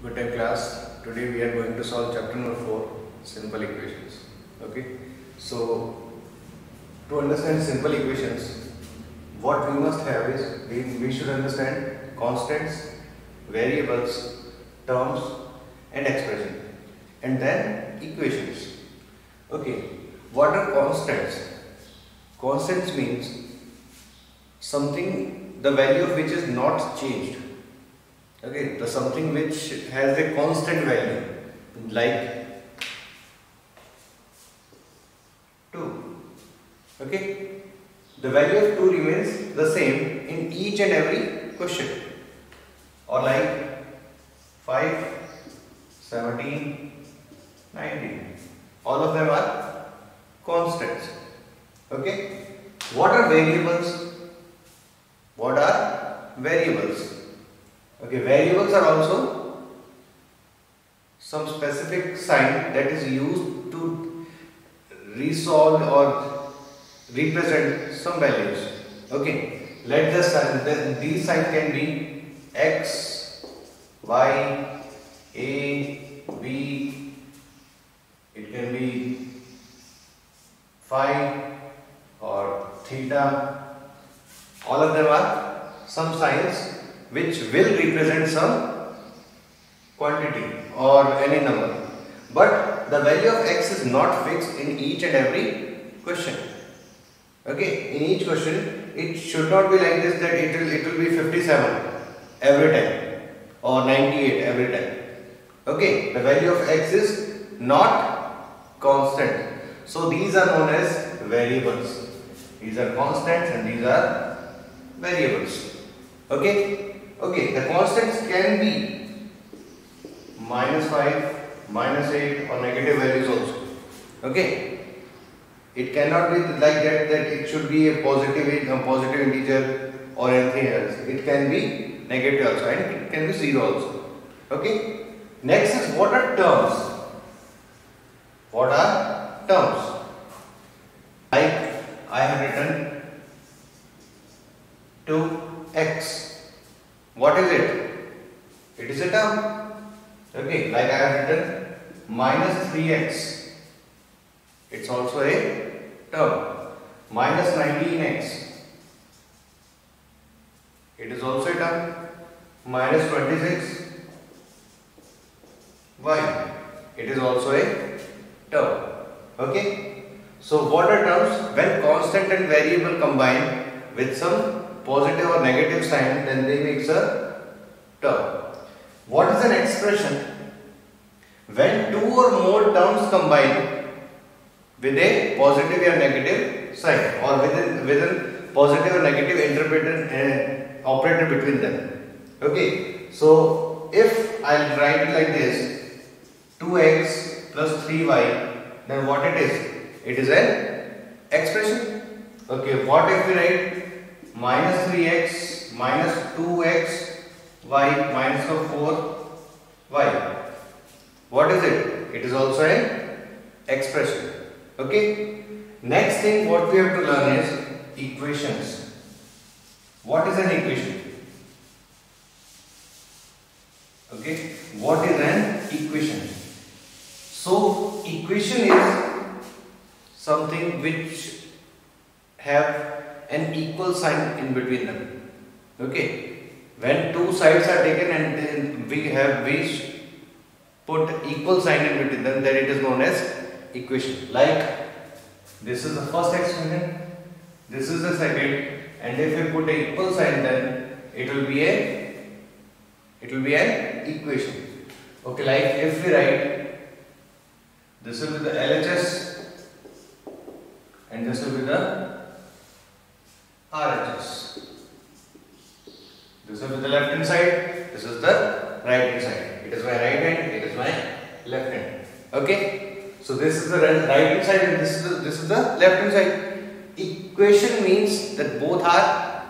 Good day class. Today we are going to solve chapter number 4, simple equations. Okay. So to understand simple equations, what we must have is we should understand constants, variables, terms and expression, and then equations. Okay. What are constants? Constants means something the value of which is not changed. Okay, the something which has a constant value, like 2. Okay, the value of 2 remains the same in each and every question, or like 5, 17, 19. All of them are constants. Okay, what are variables? What are variables? Okay, variables are also some specific sign that is used to resolve or represent some values. Okay, let the sign, these signs can be x, y, a, b, it can be phi or theta. All of them are some signs which will represent some quantity or any number, but the value of x is not fixed in each and every question. Okay, in each question it should not be like this, that it will be 57 every time or 98 every time. Okay, the value of x is not constant, so these are known as variables. These are constants and these are variables. Okay. Okay, the constants can be -5, -8 or negative values also. Okay, it cannot be like that it should be a positive integer or anything else. It can be negative also and it can be 0 also. Okay, next is what are terms? What are terms? Like I have written 2x. What is it? It is a term. Okay, like I have written -3x. It's also a term. -19x. It is also a term. -26y. It is also a term. Okay. So what are terms? When constant and variable combine with some positive or negative sign, then they makes a term. What is an expression? When two or more terms combine with a positive or negative sign, or within positive or negative interpreter operator between them. Okay, so if I'll write it like this, 2x plus 3y, then what it is? It is an expression. Okay, what if we write -3x minus 2x y minus 4y? What is it? It is also an expression. Okay. Next thing what we have to learn is equations. What is an equation? Okay. What is an equation? So equation is something which have an equal sign in between them. Okay, when two sides are taken and then we put equal sign in between them, then it is known as equation. Like this is the first expression, this is the second, and if we put an equal sign, then it will be an equation. Okay, like if we write, this will be the LHS and this will be the RHS. This will be the left hand side, this is the right hand side. It is my right hand, it is my left hand. Okay, so this is the right hand side and this is the left hand side. Equation means that both are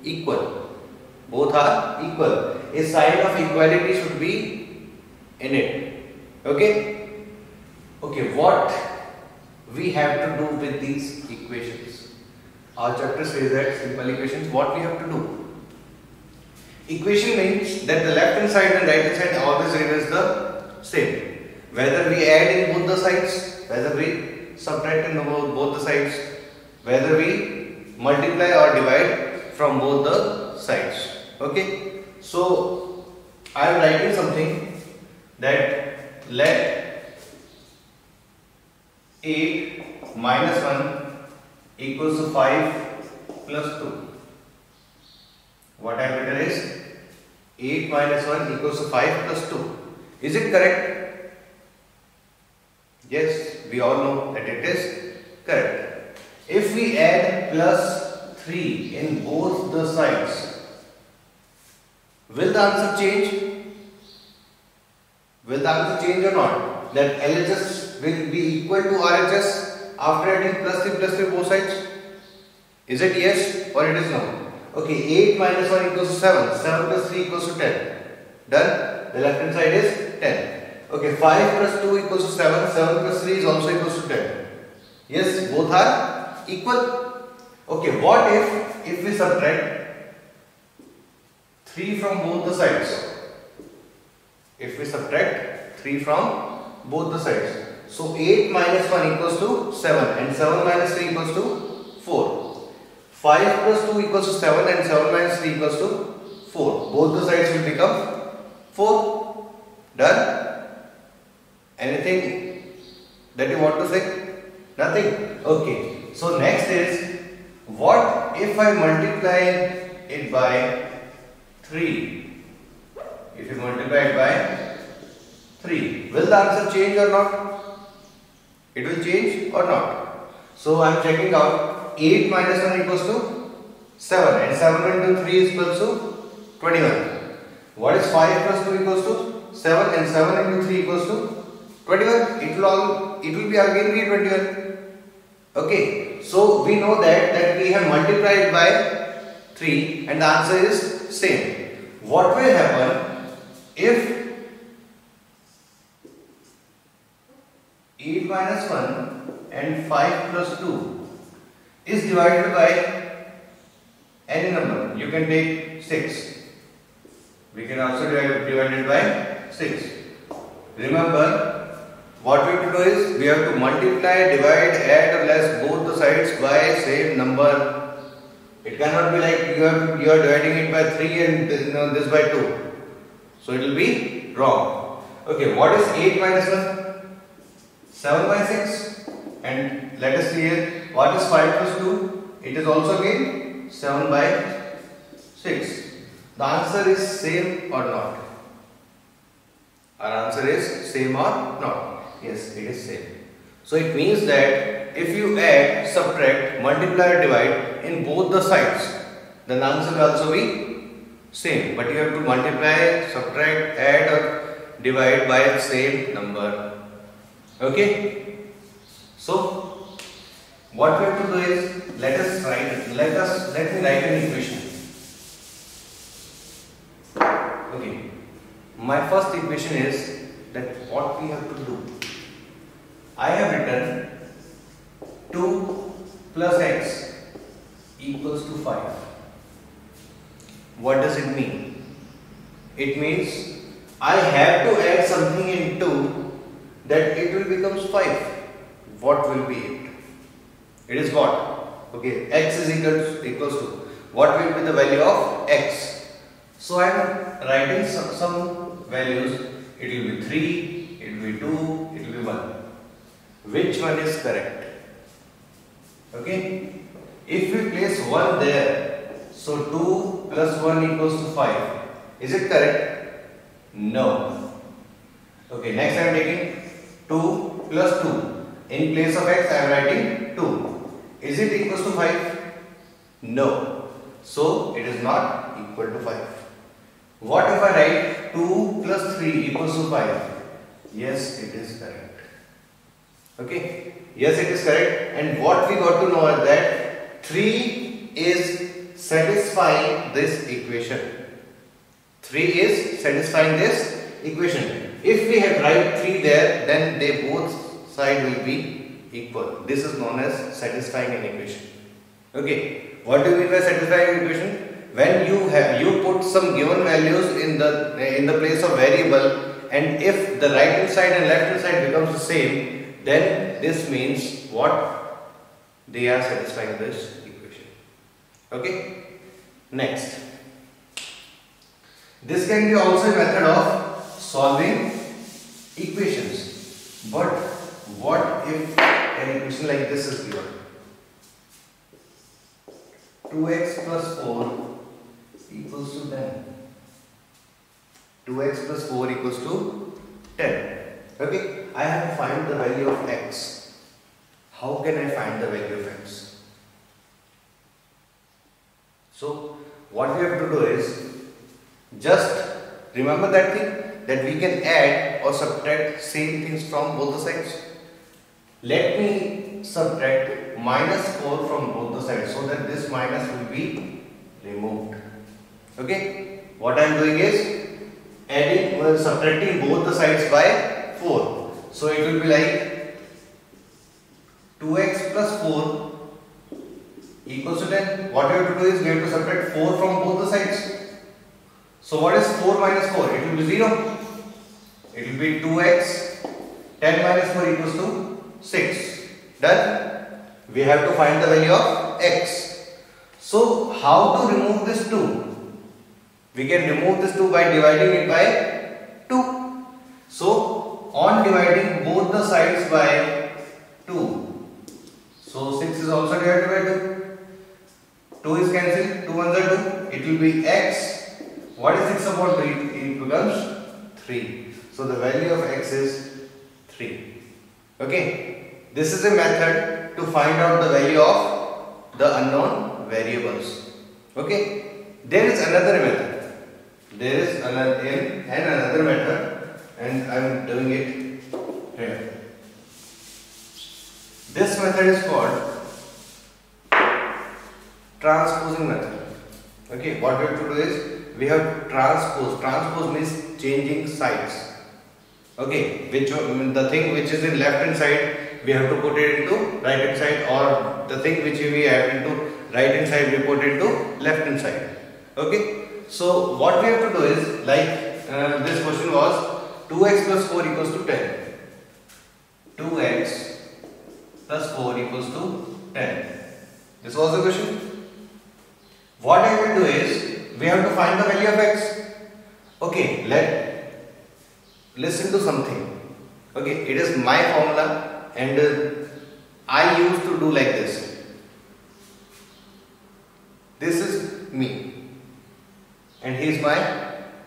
equal. Both are equal. A sign of equality should be in it. Okay. Okay, what we have to do with these equations? Our chapter says that simple equations, what we have to do? Equation means that the left hand side and right hand side always remains the same. Whether we add in both the sides, whether we subtract in both the sides, whether we multiply or divide from both the sides. Okay. So I am writing something that let 8 minus 1 equals to 5 plus 2. What I have written is 8 minus 1 equals to 5 plus 2. Is it correct? Yes, we all know that it is correct. If we add plus 3 in both the sides, will the answer change? Will the answer change or not? That LHS will be equal to RHS after adding plus 3 both sides? Is it yes or it is no? Okay, 8 minus 1 equals to 7. 7 plus 3 equals to 10. Done? The left hand side is 10. Okay, 5 plus 2 equals to 7. 7 plus 3 is also equals to 10. Yes, both are equal. Okay, what if we subtract 3 from both the sides? If we subtract 3 from both the sides. So 8 minus 1 equals to 7 and 7 minus 3 equals to 4. 5 plus 2 equals to 7 and 7 minus 3 equals to 4. Both the sides will become 4. Done? Anything that you want to say? Nothing? Okay. So next is, what if I multiply it by 3? If you multiply it by 3, will the answer change or not? It will change or not? So I am checking out. 8 minus 1 equals to 7 and 7 into 3 is equals to 21. What is 5 plus 2 equals to 7 and 7 into 3 equals to 21. It will be again be 21. Okay, so we know that we have multiplied by 3 and the answer is same. What will happen if 8 minus 1 and 5 plus 2 is divided by any number? You can take 6. We can also divide it by 6. Remember, what we have to do is we have to multiply, divide, add or less both the sides by same number. It cannot be like you are dividing it by 3 and this by 2. So it will be wrong. Okay, what is 8 minus 1? 7 by 6. And let us see here, what is 5 plus 2? It is also again 7 by 6. The answer is same or not? Our answer is same or not? Yes, it is same. So it means that if you add, subtract, multiply or divide in both the sides, then the answer will also be same. But you have to multiply, subtract, add or divide by the same number. Okay? So what we have to do is, let me write an equation. Okay, my first equation is that what we have to do. I have written 2 plus x equals to 5. What does it mean? It means I have to add something in 2 that it will become 5. What will be it? It is what? Okay, x is equals to what will be the value of x? So I am writing some values. It will be 3, it will be 2, it will be 1. Which one is correct? Okay, if we place 1 there, so 2 plus 1 equals to 5. Is it correct? No. Okay, next I am taking 2 plus 2. In place of x I am writing 2. Is it equals to 5? No. So it is not equal to 5. What if I write 2 plus 3 equals to 5? Yes, it is correct. Okay. Yes, it is correct. And what we got to know is that 3 is satisfying this equation. 3 is satisfying this equation. If we have write 3 there, then they both side will be equal. This is known as satisfying an equation. Okay. What do you mean by satisfying equation? When you put some given values in the place of variable, and if the right hand side and left hand side becomes the same, then this means what? They are satisfying this equation. Okay. Next, this can be also a method of solving equations. But what if an equation like this is given? 2x plus 4 equals to 10. 2x plus 4 equals to 10. Okay, I have to find the value of x. How can I find the value of x? So, what we have to do is just remember that thing, that we can add or subtract same things from both the sides. Let me subtract minus 4 from both the sides so that this minus will be removed. Okay, what I am doing is subtracting both the sides by 4. So it will be like 2x plus 4 equals to 10. What we have to do is we have to subtract 4 from both the sides. So what is 4 minus 4? It will be 0. It will be 2x. 10 minus 4 equals to 6. Done. We have to find the value of x. So how to remove this 2? We can remove this 2 by dividing it by 2. So on dividing both the sides by 2, so 6 is also divided by 2. 2 is cancelled. 2 ones are 2. It will be x. What is 6 upon 3? It becomes 3. So the value of x is 3. Okay. This is a method to find out the value of the unknown variables. Okay. There is another method. There is another method, and I am doing it here. This method is called transposing method. Okay, what we have to do is we have transpose. Transpose means changing sides. Okay, the thing which is in left hand side we have to put it into right hand side, or the thing which we have into right hand side we put it into left hand side. Okay. So what we have to do is, like this question was 2x plus 4 equals to 10. 2x plus 4 equals to 10. This was the question. What I will do is, we have to find the value of x. Okay, listen to something. Okay, it is my formula, and I used to do like this. This is me. And he is my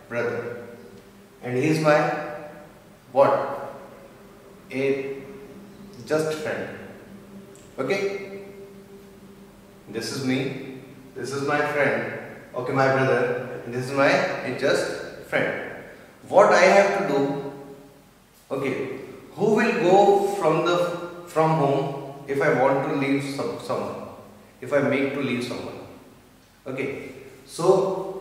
brother, and he is my what? A just friend. Okay, this is me, this is my friend, okay, my brother, and this is my just friend. What I have to do? Okay, who will go from home if I want to leave someone? If I make to leave someone? Okay, so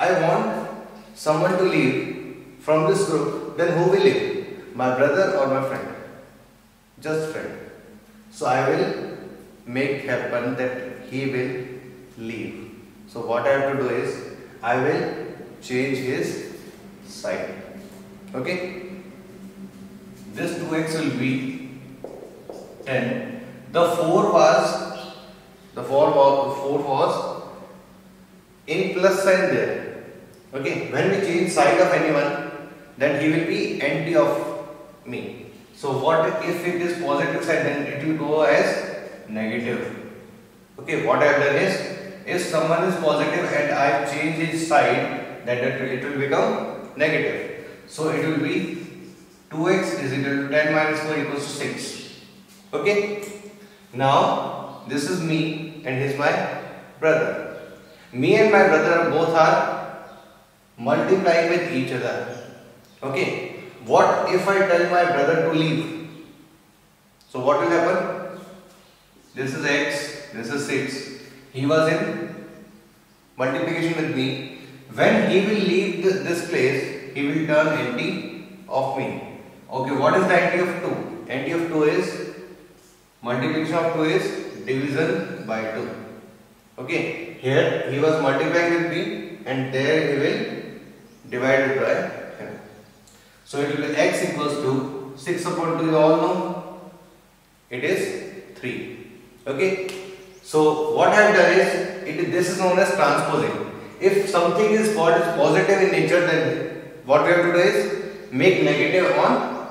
I want someone to leave from this group, then who will leave? My brother or my friend? Just friend. So I will make happen that he will leave. So what I have to do is, I will change his side. Okay? This 2x will be 10. The 4 was in plus sign there. Okay, when we change side of anyone, then he will be anti of me. So what if it is positive side, then it will go as negative. Okay, what I have done is, if someone is positive and I have changed his side, then it will become negative. So it will be 2x is equal to 10 minus 4 equals to 6. Okay, now this is me and he is my brother. Me and my brother both are multiplying with each other. Okay, what if I tell my brother to leave? So what will happen? This is x, this is 6. He was in multiplication with me. When he will leave this place, he will turn anti of me. Okay, what is the anti of 2? Anti of 2 is, multiplication of 2 is division by 2. Okay, here he was multiplying with me, and there he will divide it by him. So it will be x equals to 6 upon 2, you all know, it is 3. Okay. So what I have done is, this is known as transposing. If something is positive in nature, then what we have to do is make negative on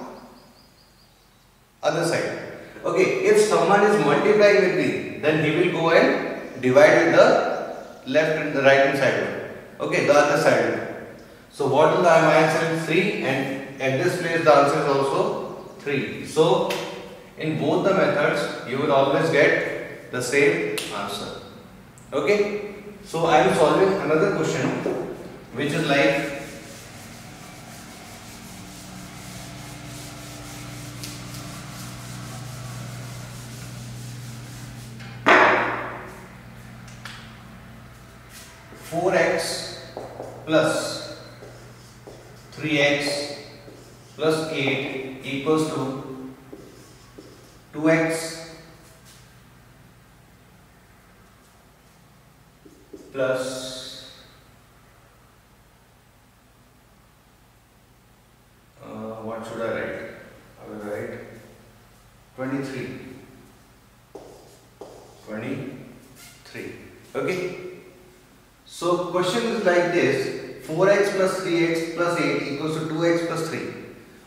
other side. Okay, if someone is multiplying with 3, then he will go and divide with the left and the right hand side. Okay, the other side. So what will my answer is 3, and at this place the answer is also 3. So in both the methods you will always get the same answer. Okay, so I am solving another question which is like 4x plus 3x plus 8 equals to 2x plus what should I write? I will write 23. Okay. So question is like this: 4x plus 3x plus 8 equals to 2x plus 3.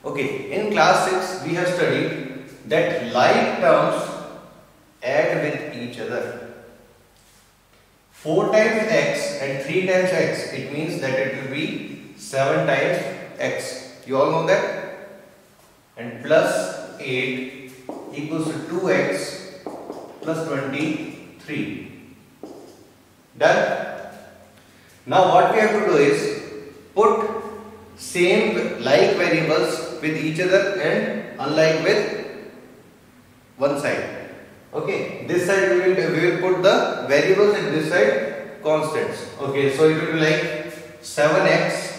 Okay, in class 6 we have studied that like terms add with each other. 4 times x and 3 times x, it means that it will be 7 times x. You all know that? And plus 8 equals to 2x plus 23. Done? Now what we have to do is put same like variables with each other and unlike with one side. Okay, this side we will put the variables and this side constants. Okay, so it will be like 7x.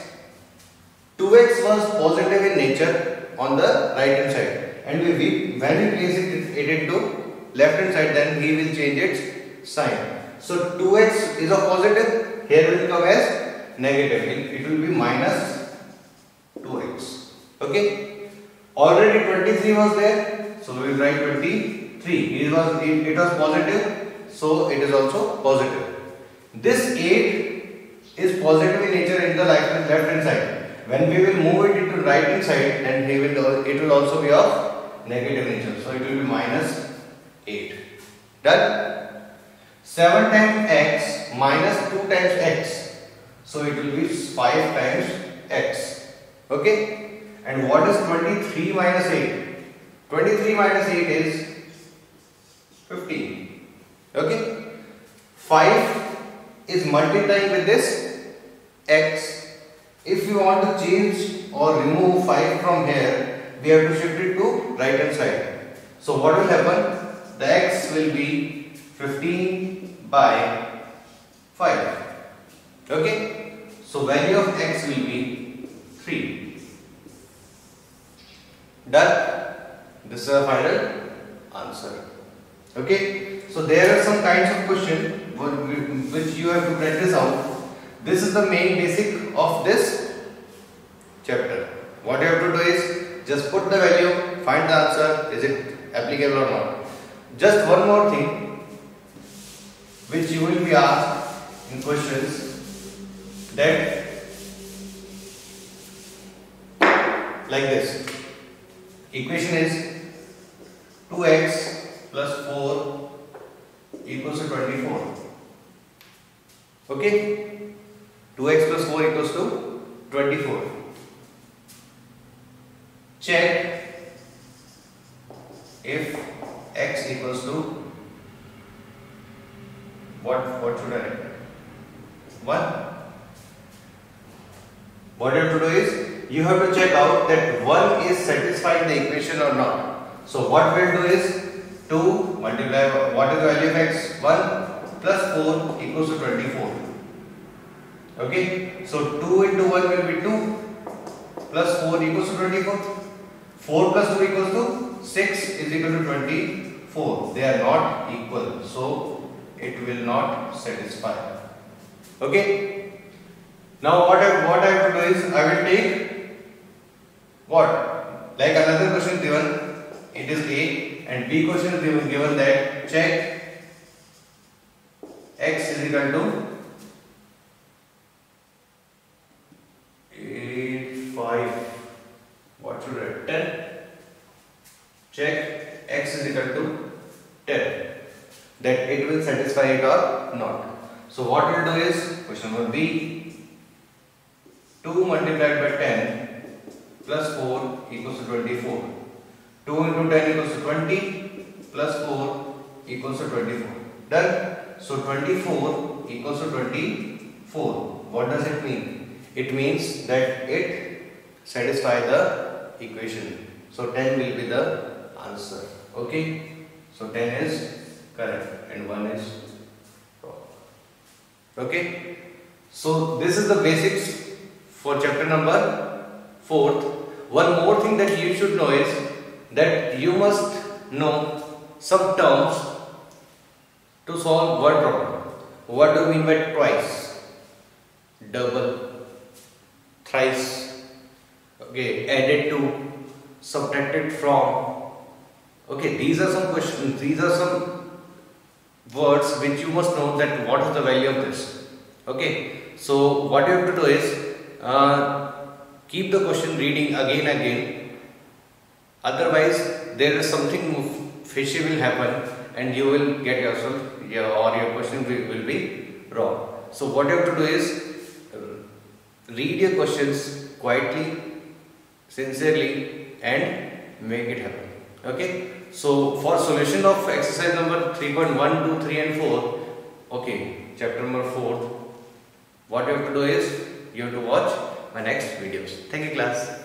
2x was positive in nature on the right hand side, and when we place it into left hand side, then we will change its sign. So 2x is a positive, here will come as negative. It will be minus 2x. Okay. Already 23 was there, so we will write 23. It was positive, so it is also positive. This 8 is positive in nature in the left hand side. When we will move it into right hand side, then it will also be of negative nature. So it will be minus 8. Done? 7 times x minus 2 times x. So it will be 5 times x. Okay? And what is 23 minus 8? 23 minus 8 is 15. Okay? 5 is multiplying with this x. If you want to change or remove 5 from here, we have to shift it to right hand side. So what will happen? The x will be 15 by 5. Okay? So value of x will be 3. Done? This is our final answer. Okay? So there are some kinds of questions which you have to practice out. This is the main basic of this chapter. What you have to do is just put the value, find the answer, is it applicable or not. Just one more thing which you will be asked in questions, that like this. Equation is 2x plus 4 equals to 24. Okay? 2x plus 4 equals to 24. Check if x equals to what should I write? 1. What you have to do is you have to check out that 1 is satisfying the equation or not. So what we'll do is 2 multiply, what is the value of x? 1 plus 4 equals to 24. Okay, so 2 into 1 will be 2 plus 4 equals to 24. 4 plus 2 equals to 6 is equal to 24. They are not equal, so it will not satisfy. Okay, Now what I have to do is I will take what? Like another question given, it is A, and B question is given that check x is equal to 8, 5, what should I write? 10. Check x is equal to 10. That it will satisfy it or not. So what we will do is, question number B, 2 multiplied by 10 plus 4 equals to 24. 2 into 10 equals to 20 plus 4 equals to 24. Done? So 24 equals to 24. What does it mean? It means that it satisfies the equation. So 10 will be the answer. Okay? So 10 is correct and 1 is wrong. Okay? So this is the basics for chapter number 4th. One more thing that you should know is that you must know some terms to solve word problem. What do you mean by twice, double, thrice, okay, added to, subtracted from? Okay, these are some questions, these are some words which you must know that what is the value of this. Okay, so what you have to do is keep the question reading again and again. Otherwise, there is something fishy will happen and you will get yourself or your question will be wrong. So what you have to do is read your questions quietly, sincerely, and make it happen. Okay. So for solution of exercise number 3.1, 2, 3 and 4, okay, chapter number 4, what you have to do is you have to watch my next videos. Thank you class.